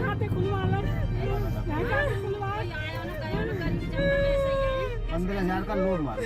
खाते खुलवा लो, 15,000 का लोन मार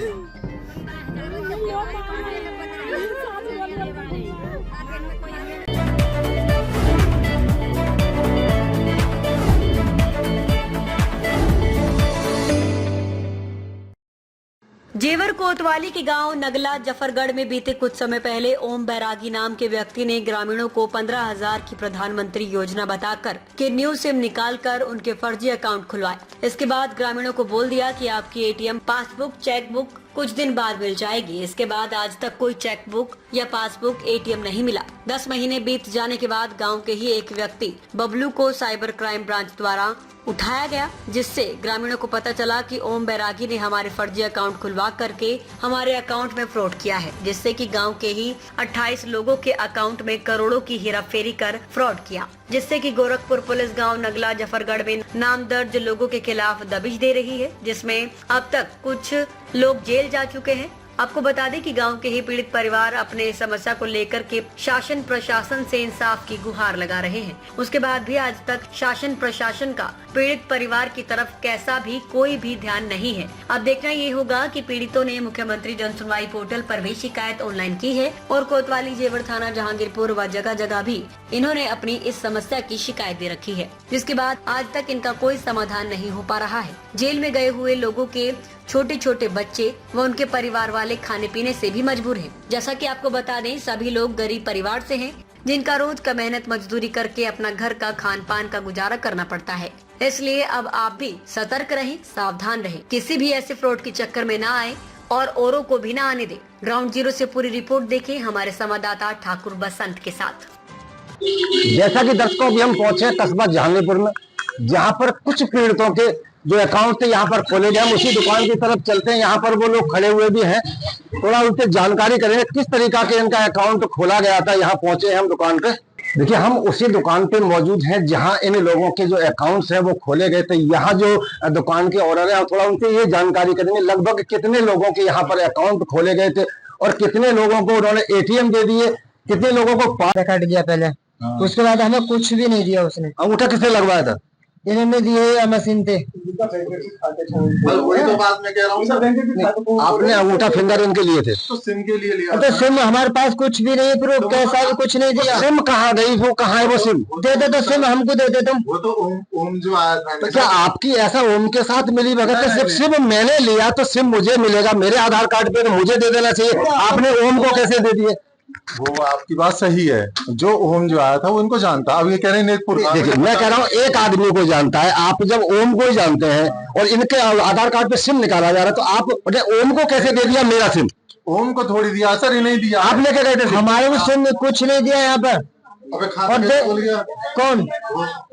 जेवर कोतवाली के गांव नगला जफरगढ़ में बीते कुछ समय पहले ओम बैरागी नाम के व्यक्ति ने ग्रामीणों को 15,000 की प्रधानमंत्री योजना बताकर के न्यू सिम निकालकर उनके फर्जी अकाउंट खुलवाए। इसके बाद ग्रामीणों को बोल दिया कि आपकी एटीएम पासबुक चेकबुक कुछ दिन बाद मिल जाएगी। इसके बाद आज तक कोई चेकबुक या पासबुक एटीएम नहीं मिला। 10 महीने बीत जाने के बाद गांव के ही एक व्यक्ति बबलू को साइबर क्राइम ब्रांच द्वारा उठाया गया, जिससे ग्रामीणों को पता चला कि ओम बैरागी ने हमारे फर्जी अकाउंट खुलवा करके हमारे अकाउंट में फ्रॉड किया है, जिससे कि गांव के ही 28 लोगों के अकाउंट में करोड़ों की हेराफेरी कर फ्रॉड किया, जिससे कि गोरखपुर पुलिस गांव नगला जफरगढ़ में नाम दर्ज लोगों के खिलाफ दबिश दे रही है, जिसमें अब तक कुछ लोग जेल जा चुके हैं। आपको बता दें कि गांव के ही पीड़ित परिवार अपने समस्या को लेकर के शासन प्रशासन से इंसाफ की गुहार लगा रहे हैं। उसके बाद भी आज तक शासन प्रशासन का पीड़ित परिवार की तरफ कैसा भी कोई भी ध्यान नहीं है। अब देखना ये होगा कि पीड़ितों ने मुख्यमंत्री जन सुनवाई पोर्टल पर भी शिकायत ऑनलाइन की है और कोतवाली जेवर थाना जहांगीरपुर व जगह जगह भी इन्होंने अपनी इस समस्या की शिकायत दे रखी है, जिसके बाद आज तक इनका कोई समाधान नहीं हो पा रहा है। जेल में गए हुए लोगों के छोटे छोटे बच्चे व उनके परिवार वाले खाने पीने से भी मजबूर हैं। जैसा कि आपको बता दें, सभी लोग गरीब परिवार से हैं, जिनका रोज का मेहनत मजदूरी करके अपना घर का खान पान का गुजारा करना पड़ता है। इसलिए अब आप भी सतर्क रहें, सावधान रहें, किसी भी ऐसे फ्रॉड के चक्कर में ना आए और औरों को भी ना आने दें। ग्राउंड जीरो से पूरी रिपोर्ट देखें हमारे संवाददाता ठाकुर बसंत के साथ। जैसा कि दर्शकों अभी हम पहुंचे कस्बा जहांगीरपुर में, जहां पर कुछ पीड़ितों के जो अकाउंट थे यहाँ पर खोले गए। हम उसी दुकान की तरफ चलते हैं, यहाँ पर वो लोग खड़े हुए भी हैं, थोड़ा उनसे जानकारी करेंगे किस तरीका के इनका अकाउंट खोला गया था। यहाँ पहुंचे हैं हम दुकान पे। देखिए, हम उसी दुकान पे मौजूद हैं जहाँ इन लोगों के जो अकाउंट्स हैं वो खोले गए थे। यहाँ जो दुकान के ओनर है, थोड़ा उनसे ये जानकारी करेंगे लगभग कितने लोगों के यहाँ पर अकाउंट खोले गए थे और कितने लोगों को उन्होंने एटीएम दे दिए, कितने लोगों को पास कट गया पहले। उसके बाद हमें कुछ भी नहीं दिया उसने। अंगूठा किसने लगवाया था? इन्होंने दिए मशीन थे। वही तो बात मैं कह रहा हूँ। आपने अंगूठा फिंगर इनके लिए थे तो सिम के लिए लिया? तो सिम हमारे पास कुछ भी नहीं, फिर वो कैसा भी कुछ नहीं दिया। सिम कहाँ गई? वो कहाँ है वो सिम? दे दे तो सिम हमको दे दे तुम। वो तो ओम जो आया था। तो क्या आपकी ऐसा ओम के साथ मिली भगत है? सिम मैंने लिया तो सिम मुझे मिलेगा, मेरे आधार कार्ड पे तो मुझे दे देना चाहिए। आपने ओम को कैसे दे दिए? वो आपकी बात सही है, जो ओम जो आया था वो इनको जानता। अब ये कह रहे हैं देखिए, मैं कह रहा हूँ एक आदमी को जानता है, आप जब ओम को ही जानते हैं और इनके आधार कार्ड पे सिम निकाला जा रहा है तो आप ओम को कैसे दे दिया मेरा सिम? ओम को थोड़ी दिया सर, नहीं दिया। आप लेके गए थे? हमारे को सिम कुछ नहीं दिया यहाँ पर। और कौन?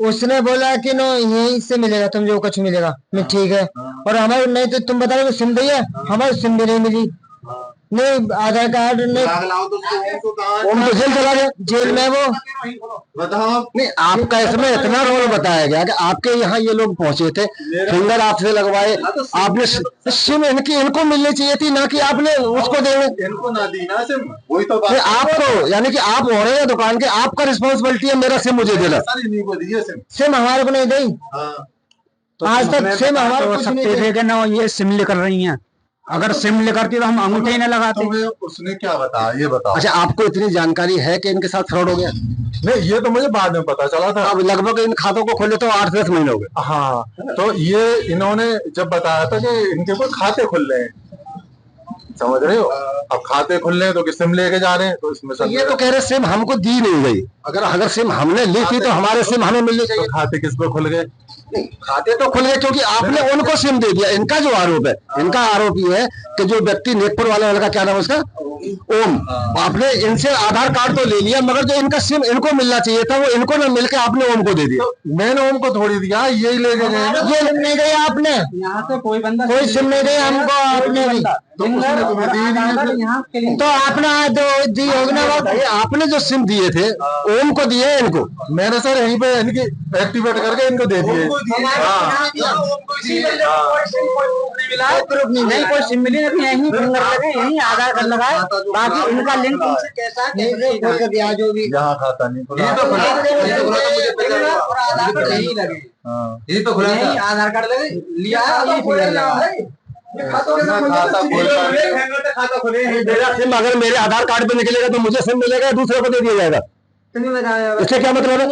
उसने बोला कि नो यहीं से मिलेगा, तुम जो कुछ मिलेगा। मैं ठीक है, और हमारे नहीं तो तुम बता रहे सिम दिया, हमारी सिम भी नहीं मिली। नहीं आधार कार्ड नहीं। ओम तो जेल चला गया। जेल में वो बताओ। नहीं, आपका इसमें इतना रोल बताया गया कि आपके यहाँ ये लोग पहुंचे थे, फिंगर आपसे लगवाए, आपने सिम इनको मिलनी चाहिए थी, ना कि आपने उसको दे। इनको ना दी ना सिम, वही तो बात। आपको यानी कि आप हो रहे हैं दुकान के, आपका रिस्पॉन्सिबिलिटी है मेरा सिम मुझे देना। सिम हमारे को नहीं दी आज तक। सिम हमारे को ये सिम लेकर रही हैं, अगर सिम लेकर तो हम अंगूठे ही न लगाते। उसने क्या बताया ये बताओ। अच्छा, आपको इतनी जानकारी है कि इनके साथ फ्रॉड हो गया? नहीं, ये तो मुझे बाद में पता चला था। अब लगभग इन खातों को खोले तो 8-10 महीने हो गए। हाँ, तो ये इन्होंने जब बताया था कि इनके कोई खाते खुल रहे हैं, समझ रहे हो? अब खाते खुल रहे हैं तो कि सिम लेके जा रहे हैं, तो इसमें ये तो कह रहे सिम हमको दी नहीं गई। अगर सिम हमने ली थी तो हमारे सिम हमें मिलनी चाहिए। तो खाते किस पे खुल गए? खाते तो खुल गए क्योंकि आपने उनको सिम दे दिया। इनका जो आरोप है, इनका आरोप ये है कि जो व्यक्ति नेकपुर वाला लड़का, क्या नाम है उसका, ओम, आपने इनसे आधार कार्ड तो ले लिया, मगर जो इनका सिम इनको मिलना चाहिए था वो इनको न मिलकर आपने ओम को दे दिया। तो मैंने ओम को थोड़ी दिया, यही ले गए। ये सिम नहीं दिया आपने, यहाँ से कोई बंदा कोई सिम नहीं दिया हमको आपने भी। तो उसने तुम्हें दी नहीं है। तो आपने दी होगी ना बात। आपने जो सिम दिए थे ओम को दिए इनको। मैंने सर यहीं पे इनकी एक्टिवेट करके इनको दे दिए। प्रूफ नहीं, कोई सिम मिली नहीं, यहीं फिंगर लगे, यहीं आधार कार्ड लगाए, बाकी इनका लिंक उनसे कैसा नहीं दिया जो भी। यहाँ खाता नहीं खुला। ये तो खुला ये तो खुला आधार कार्ड लगे लिया ये फिंगर लगा। मेरा सिम अगर मेरे आधार कार्ड पे निकलेगा तो मुझे सिम मिलेगा, दूसरे को दे दिया जाएगा। इससे क्या मतलब है?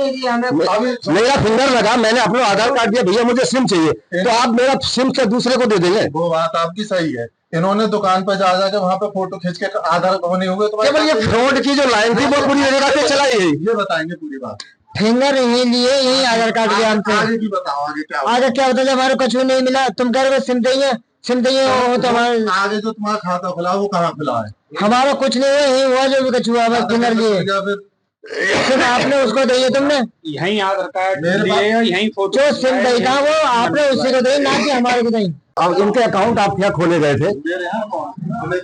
मेरा फिंगर लगा, मैंने अपना आधार कार्ड दिया, भैया मुझे सिम चाहिए, तो आप मेरा सिम क्या दूसरे को दे देंगे? वो बात आपकी सही है। इन्होंने दुकान पर जा जाकर वहाँ पे फोटो खींच के आधार होने होंगे तो ये फ्रॉड की जो लाइन थी वो पूरी जगह से चलाई है। ये बताएंगे पूरी बात। फिंगर यही लिए, यही आधार कार्ड दिया हमसे। आगे की बताओ, आगे क्या आगे क्या होता है? हमारे कुछ भी नहीं मिला, तुम कह रहे हो सिम चाहिए, सिम चाहिए हो तो हमारे आगे जो तुम्हारा खाता खुला वो कहाँ खुला है? हमारा कुछ नहीं हुआ, यही हुआ जो भी कुछ हुआ, बस फिंगर लिए। सिम आपने उसको दी है, तुमने यहीं आधार कार्ड लिए, यहीं फोटो जो सिम दी था वो आपने उसी को दी, ना कि हमारे को दी। अब इनके अकाउंट आप क्या खोले गए थे?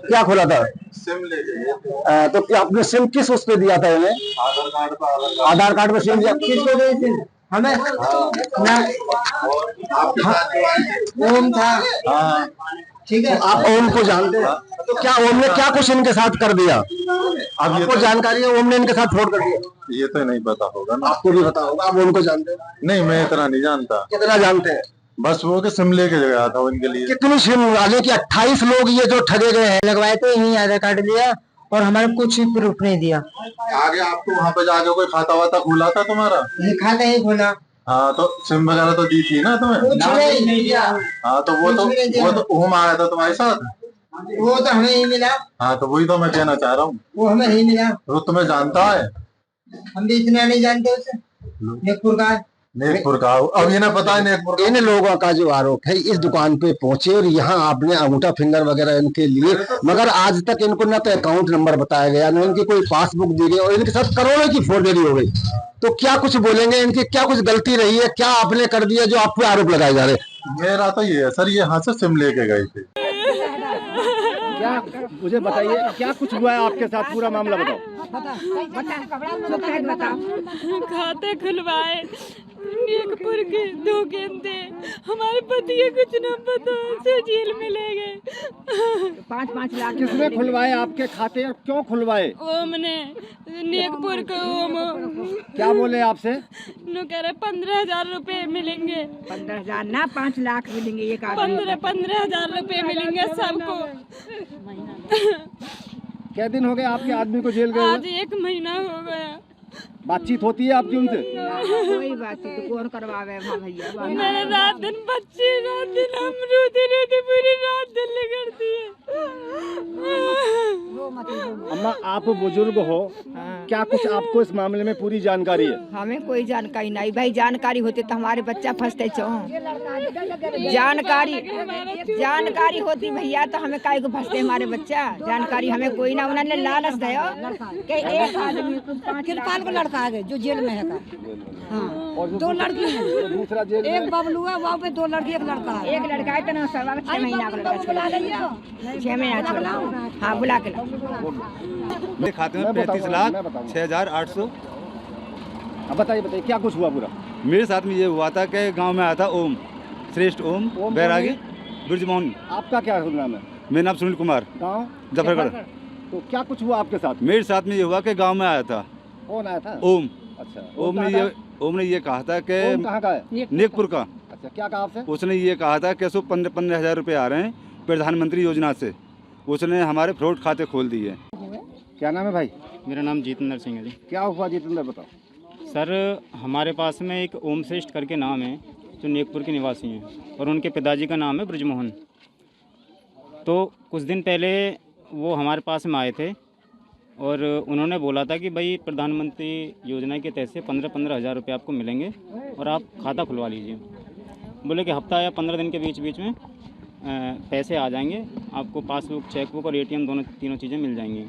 क्या खोला था? सिम ले गए। तो क्या आपने सिम किस उस पे दिया था इन्हें? आधार कार्ड पर आधार कार्ड पे सिम दिया किसको दी सिम? हमें ना आपके साथ जो आए ओम था। हाँ ठीक है, आप ओम को जानते हैं? तो क्या ओम ने क्या कुछ इनके साथ कर दिया? अब ये आपको जानकारी है ओम ने इनके साथ फ्रॉड कर दिया? ये तो नहीं पता होगा ना। आपको भी पता होगा, आप ओम को जानते हैं? नहीं, मैं इतना नहीं जानता। कितना जानते हैं? बस वो के सिम लेके गया था उनके लिए। कितनी सिम वाले की 28 लोग ये जो ठगे गए हैं। लगवाए तो यही आधार कार्ड लिया और हमारे कुछ भी प्रूफ नहीं दिया। आगे आपको वहाँ पे जाके कोई खाता वाता खुला था तुम्हारा? ये खाता ही खोला, हाँ तो सिम वगैरह तो दी थी ना तुम्हें? कुछ नहीं दिया। हाँ तो वो तो ओम आया था तुम्हारे साथ। वो तो हमें ही मिला, हाँ तो वही तो मैं कहना चाह रहा हूँ। वो हमें नहीं मिला। वो तुम्हें जानता है? हम भी इतना नहीं जानते उसे। नेकपुर का नेकपुर का। अब ये ना पता है नेकपुर का। इन लोगों का जो आरोप है इस दुकान पे पहुंचे और यहाँ आपने अंगूठा फिंगर वगैरह इनके लिए, मगर आज तक इनको ना तो अकाउंट नंबर बताया गया, ना इनकी कोई पासबुक दी गई और इनके साथ करोड़ों की फोर्जरी हो गई। तो क्या कुछ बोलेंगे? इनकी क्या कुछ गलती रही है? क्या आपने कर दिया जो आप पे आरोप लगाए जा रहे हैं? मेरा तो ये है सर, ये यहाँ से सिम लेके गए थे। क्या मुझे बताइए क्या कुछ हुआ है आपके साथ, पूरा मामला बताओ। खाते खुलवाए नेकपुर के 2 गेंदे, हमारे पति के कुछ न पता से जेल में ले गए। 5-5 लाख किसने खुलवाए आपके खाते और क्यों खुलवाए? ओम ने, नेकपुर का ओम। क्या बोले आपसे? नो कह रहे 15,000 रुपए मिलेंगे। 15,000 ना 5 लाख मिलेंगे। ये 15,000 रुपए मिलेंगे सबको। क्या दिन हो गए आपके आदमी को जेल गए? आज 1 महीना हो गया। बातचीत होती है आपकी उनसे? कोई बात नहीं, तो कौन करवावे भैया? मेरे रात दिन बच्चे, रात दिन हम रोते रोते पूरी रात दिन करती है। अम्मा आप बुजुर्ग हो, क्या कुछ आपको इस मामले में पूरी जानकारी है? हमें कोई जानकारी नहीं भाई, जानकारी होती तो हमारे बच्चा फंसते चो। जानकारी होती भैया तो हमें काहे को फंसते हमारे बच्चा। जानकारी हमें कोई ना, उन्होंने लालच दिया कि एक आदमी किरपाल को लड़का आ गए जो जेल में है का। हाँ, और 2 लड़की हैं, दूसरा जेल एक बबलू है, वहाँ पे 2 लड़की, एक लड़का है। एक लड़का है तो ना 6 महीना का लड़का, 6 महीना छोड़ा। हाँ बुला के मेरे खाते में 35,06,800। अब बताइए क्या कुछ हुआ पूरा? मेरे साथ में ये हुआ था कि गांव में आया था ओम, श्रेष्ठ ओम बैरागी ब्रजमोहन। आपका क्या नाम है? मेरा नाम सुनील कुमार, गाँव जफरगढ़। तो क्या कुछ हुआ आपके साथ? मेरे साथ में ये हुआ कि गांव में आया था कौन आया था? ओम। अच्छा, ओम ने ये कहा था कि ओम कहाँ का है? नेकपुर का। अच्छा, क्या कहा आपसे? उसने ये कहा था कि 15,000 रुपये आ रहे हैं प्रधानमंत्री योजना से। उसने हमारे फ्रॉड खाते खोल दिए। क्या नाम है भाई? मेरा नाम जितेंद्र सिंह है जी। क्या हुआ जितेंद्र, बताओ। सर हमारे पास में एक ओम श्रेष्ठ करके नाम है जो नेकपुर के निवासी हैं और उनके पिताजी का नाम है ब्रजमोहन। तो कुछ दिन पहले वो हमारे पास में आए थे और उन्होंने बोला था कि भाई प्रधानमंत्री योजना के तहत से 15,000 रुपये आपको मिलेंगे और आप खाता खुलवा लीजिए। बोले कि हफ्ता या 15 दिन के बीच में पैसे आ जाएंगे, आपको पासबुक, चेकबुक और ATM तीनों चीज़ें मिल जाएंगी।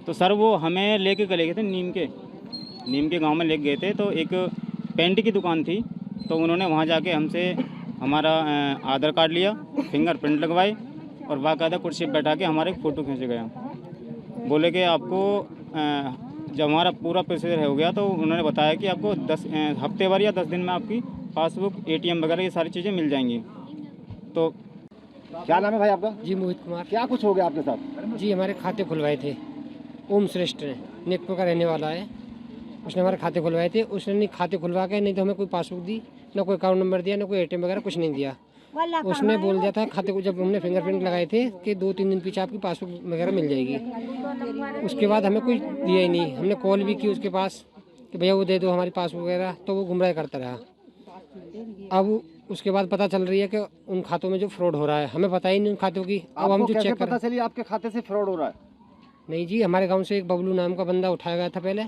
तो सर वो हमें लेके चले गए थे नीम के गांव में ले गए थे। तो एक पेंट की दुकान थी, तो उन्होंने वहां जाके हमसे हमारा आधार कार्ड लिया, फिंगरप्रिंट लगवाए और बाकायदा कुर्सी पर बैठा के हमारे फ़ोटो खींच गया। बोले कि आपको जब हमारा पूरा प्रोसीजर हो गया तो उन्होंने बताया कि आपको 10 हफ्ते भर या 10 दिन में आपकी पासबुक, ATM वगैरह ये सारी चीज़ें मिल जाएंगी। तो क्या नाम है भाई आपका? जी मोहित कुमार। क्या कुछ हो गया आपके साथ? जी हमारे खाते खुलवाए थे, ओम श्रेष्ठ ने, नेकपुर का रहने वाला है। उसने हमारे खाते खुलवाए थे। उसने नहीं खाते खुलवा के नहीं तो हमें कोई पासबुक दी, ना कोई अकाउंट नंबर दिया, ना कोई ATM वगैरह कुछ नहीं दिया। उसने बोल दिया था खाते को, जब हमने फिंगरप्रिंट लगाए थे कि 2-3 दिन पीछे आपकी पासबुक वगैरह मिल जाएगी। उसके बाद हमें कुछ दिया ही नहीं। हमने कॉल भी की उसके पास कि भैया वो दे दो हमारी पासबुक वगैरह, तो वो गुमराह करता रहा। अब उसके बाद पता चल रही है कि उन खातों में जो फ्रॉड हो रहा है, हमें पता ही नहीं उन खातों की। अब हम जो चेक पता चली आपके खाते से फ्रॉड हो रहा है? नहीं जी, हमारे गांव से एक बबलू नाम का बंदा उठाया गया था पहले,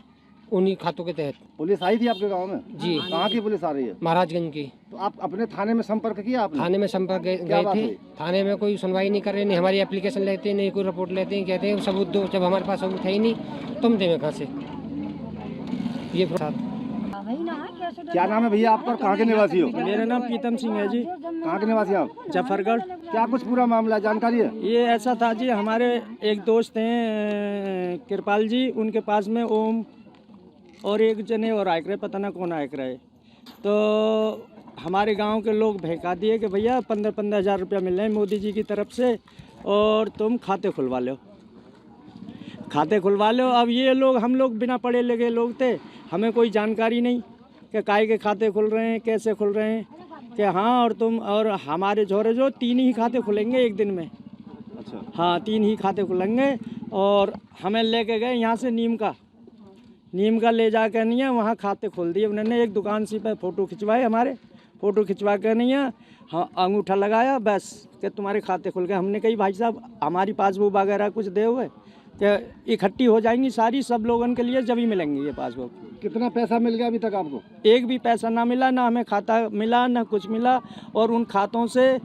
उन्हीं खातों के तहत। पुलिस आई थी आपके गांव में? जी। कहाँ की पुलिस आ रही है? महाराजगंज की। तो आप अपने थाने में संपर्क किया आपने? थाने में संपर्क गए थे। थाने में कोई सुनवाई नहीं कर रहे, नहीं हमारी एप्लीकेशन लेते, नहीं कोई रिपोर्ट लेते हैं। कहते हैं सबूत दो। जब हमारे पास सबूत है ही नहीं, तुम देंगे कहाँ से? ये क्या नाम है भैया आपका? कहाँ के निवासी हो? मेरा नाम प्रीतम सिंह है जी। कहाँ के निवासी आप? जफरगढ़। क्या कुछ पूरा मामला जानकारी है? ये ऐसा था जी, हमारे एक दोस्त हैं कृपाल जी, उनके पास में ओम और एक जने और आयक रहे, पता ना कौन आयक रहे। तो हमारे गांव के लोग बहका दिए कि भैया 15-15 हज़ार रुपया मिल रहे हैं मोदी जी की तरफ से और तुम खाते खुलवा लो, खाते खुलवा लो। अब ये लोग, हम लोग बिना पढ़े लिखे लोग थे, हमें कोई जानकारी नहीं कि काय के खाते खुल रहे हैं, कैसे खुल रहे हैं। कि हाँ, और तुम और हमारे झोरे जो 3 ही खाते खुलेंगे एक दिन में। अच्छा। हाँ, 3 ही खाते खुलेंगे। और हमें लेके गए यहाँ से नीम का ले जा कर नहीं है, वहाँ खाते खोल दिए उन्होंने। एक दुकान सी पे फ़ोटो खिंचवाए, हमारे फ़ोटो खिंचवा कर नहीं है, हाँ अंगूठा लगाया बस कि तुम्हारे खाते खुल गए। हमने कही भाई साहब हमारी पासबुक वगैरह कुछ दे हुए कि इकट्ठी हो जाएंगी सारी, सब लोगों के लिए जब ही मिलेंगी ये पासबुक। कितना पैसा मिल गया अभी तक आपको? एक भी पैसा ना मिला, ना हमें खाता मिला, ना कुछ मिला। और उन खातों से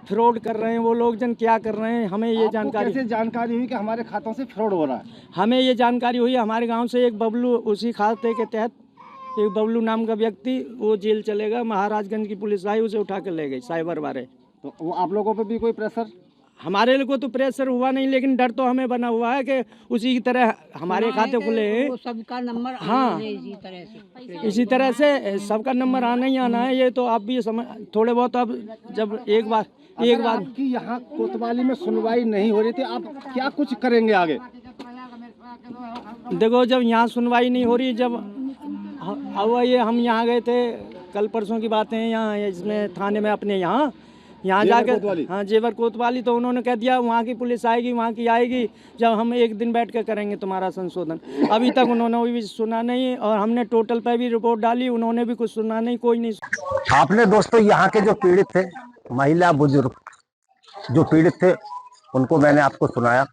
फ्रॉड कर रहे हैं वो लोग, जन क्या कर रहे हैं हमें ये जानकारी। कैसे जानकारी हुई कि हमारे खातों से फ्रॉड हो रहा है? हमें ये जानकारी हुई, हमारे गांव से एक बबलू, उसी खाते के तहत एक बबलू नाम का व्यक्ति, वो जेल चलेगा। महाराजगंज की पुलिस आई, उसे उठा कर ले गई साइबर वाले। तो वो आप लोगों पर भी कोई प्रेशर? हमारे लोगों को तो प्रेशर हुआ नहीं, लेकिन डर तो हमें बना हुआ है कि उसी की तरह हमारे खाते खुले हैं। सबका नंबर हाँ, इसी तरह से सबका नंबर आना ही आना है। ये तो आप भी समझ थोड़े बहुत। अब जब एक बार आपकी यहाँ कोतवाली में सुनवाई नहीं हो रही थी, आप क्या कुछ करेंगे आगे? देखो, जब यहाँ सुनवाई नहीं हो रही, जब ये हम यहाँ गए थे, कल परसों की बातें हैं, यहाँ इसमें थाने में अपने यहाँ जाकर, हाँ जेवर कोतवाली, तो उन्होंने कह दिया वहाँ की पुलिस आएगी, वहाँ की आएगी, जब हम एक दिन बैठ कर करेंगे तुम्हारा संशोधन। अभी तक उन्होंने भी सुना नहीं, और हमने टोटल पे भी रिपोर्ट डाली, उन्होंने भी कुछ सुना नहीं, कोई नहीं। आपने दोस्तों यहाँ के जो पीड़ित थे, महिला बुजुर्ग जो पीड़ित थे, उनको मैंने आपको सुनाया।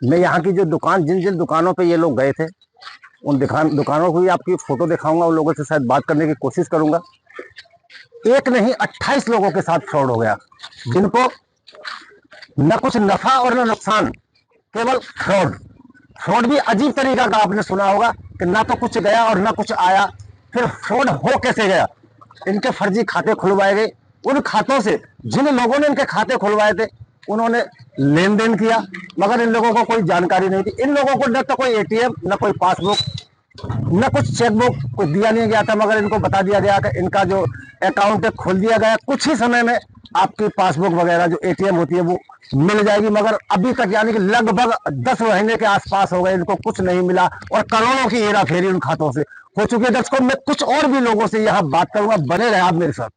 मैं यहाँ की जो दुकान, जिन जिन दुकानों पे ये लोग गए थे, उन दुकानों को भी आपकी फोटो दिखाऊंगा, उन लोगों से शायद बात करने की कोशिश करूंगा। एक नहीं 28 लोगों के साथ फ्रॉड हो गया, जिनको न कुछ नफा और न नुकसान, केवल फ्रॉड भी अजीब तरीका का आपने सुना होगा कि ना तो कुछ गया और ना कुछ आया। फिर फ्रॉड हो कैसे गया? इनके फर्जी खाते खुलवाए गए। उन खातों से जिन लोगों ने इनके खाते खुलवाए थे, उन्होंने लेन देन किया, मगर इन लोगों को कोई जानकारी नहीं थी। इन लोगों को न तो कोई ATM, न कोई पासबुक, न कुछ चेकबुक कुछ दिया नहीं गया था, मगर इनको बता दिया गया कि इनका जो अकाउंट है खोल दिया गया, कुछ ही समय में आपकी पासबुक वगैरह जो ATM होती है वो मिल जाएगी। मगर अभी तक यानी कि लगभग 10 महीने के आसपास हो गए, इनको कुछ नहीं मिला और करोड़ों की हेरा फेरी उन खातों से हो चुकी है। दर्शकों, मैं कुछ और भी लोगों से यहाँ बात करूंगा, बने रहे आप मेरे साथ।